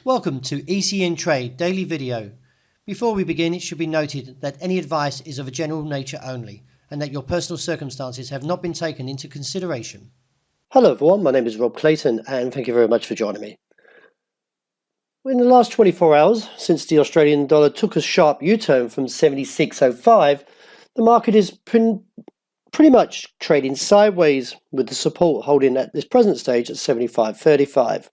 Welcome to ECN Trade Daily Video. Before we begin, it should be noted that any advice is of a general nature only and that your personal circumstances have not been taken into consideration. Hello everyone, my name is Rob Clayton and thank you very much for joining me. In the last 24 hours, since the Australian dollar took a sharp U-turn from 76.05, the market is pretty much trading sideways, with the support holding at this present stage at 75.35.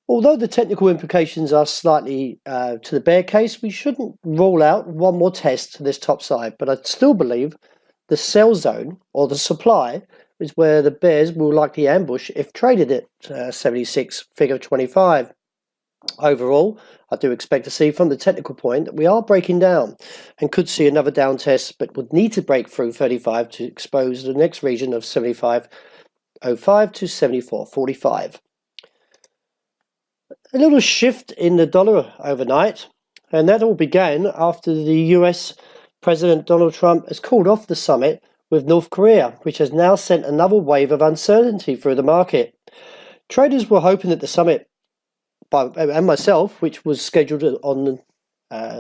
Although the technical implications are slightly to the bear case, we shouldn't rule out one more test to this top side, but I still believe the sell zone or the supply is where the bears will likely ambush if traded at 76 figure 25. Overall, I do expect to see from the technical point that we are breaking down and could see another down test, but would need to break through 35 to expose the next region of 75.05 to 74.45. A little shift in the dollar overnight, and that all began after the US President Donald Trump has called off the summit with North Korea, which has now sent another wave of uncertainty through the market. Traders were hoping that the summit, and myself, which was scheduled on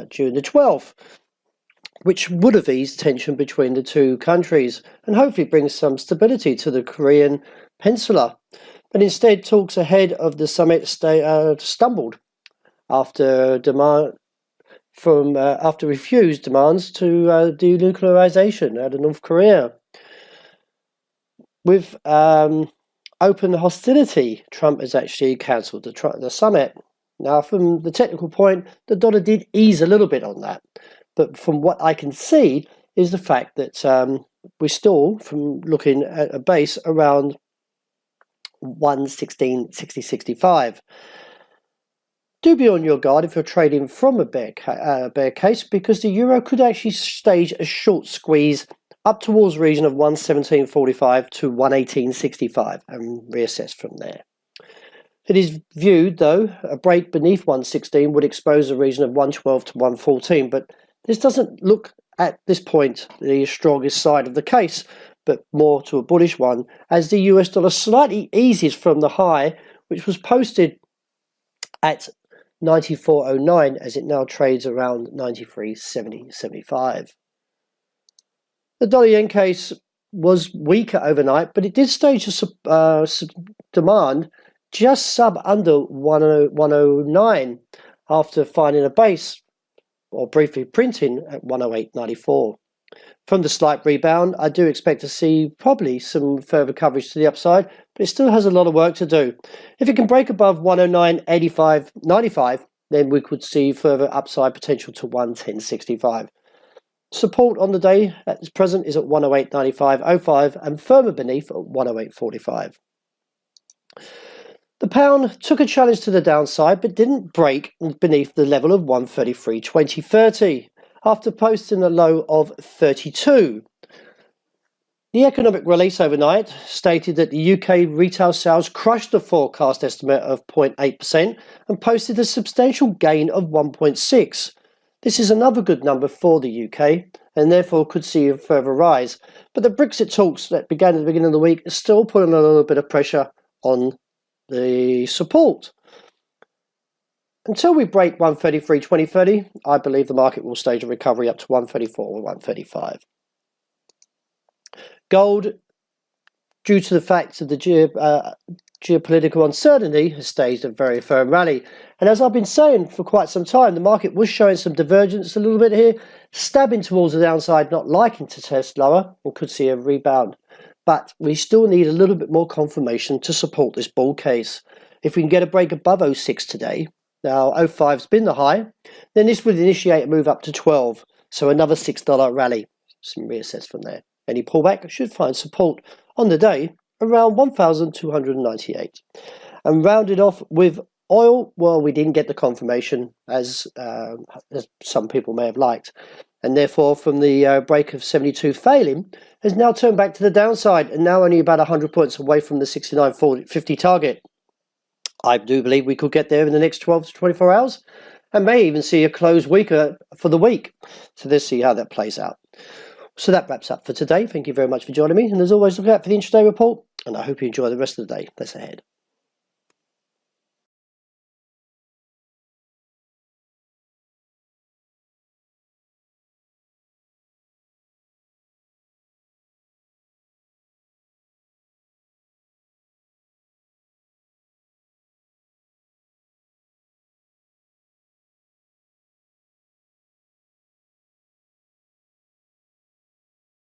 June the 12th, which would have eased tension between the two countries and hopefully bring some stability to the Korean peninsula. But instead, talks ahead of the summit stumbled after refused demands to denuclearization out of North Korea. With open hostility, Trump has actually cancelled the summit. Now, from the technical point, the dollar did ease a little bit on that, but from what I can see is the fact that we're still, from looking at a base around 116.60.65. Do be on your guard if you're trading from a bear case, because the euro could actually stage a short squeeze up towards the region of 117.45 to 118.65 and reassess from there. It is viewed, though, a break beneath 116 would expose a region of 112 to 114, but this doesn't look at this point the strongest side of the case, but more to a bullish one, as the US dollar slightly eases from the high, which was posted at 94.09, as it now trades around 93.70.75. The dollar yen case was weaker overnight, but it did stage a demand just under 109 after finding a base, or briefly printing at 108.94. From the slight rebound, I do expect to see probably some further coverage to the upside, but it still has a lot of work to do. If it can break above 109.85.95, then we could see further upside potential to 110.65. Support on the day at present is at 108.95.05 and firmer beneath at 108.45. The pound took a challenge to the downside but didn't break beneath the level of 133.20.30 after posting a low of 32. The economic release overnight stated that the UK retail sales crushed the forecast estimate of 0.8% and posted a substantial gain of 1.6%. This is another good number for the UK and therefore could see a further rise. But the Brexit talks that began at the beginning of the week are still putting a little bit of pressure on the support. Until we break 133.20.30, I believe the market will stage a recovery up to 134 or 135. Gold, due to the fact of the geopolitical uncertainty, has staged a very firm rally. And as I've been saying for quite some time, the market was showing some divergence a little bit here, stabbing towards the downside, not liking to test lower, and could see a rebound. But we still need a little bit more confirmation to support this bull case. If we can get a break above 06 today, now 05's been the high, then this would initiate a move up to 12, so another $6 rally. Some reassess from there. Any pullback should find support on the day around 1,298. And rounded off with oil, well, we didn't get the confirmation as some people may have liked. And therefore, from the break of 72 failing, has now turned back to the downside and now only about 100 points away from the 69.50 target. I do believe we could get there in the next 12 to 24 hours and may even see a close weaker for the week. So let's see how that plays out. So that wraps up for today. Thank you very much for joining me. And as always, look out for the intraday report. And I hope you enjoy the rest of the day that's ahead.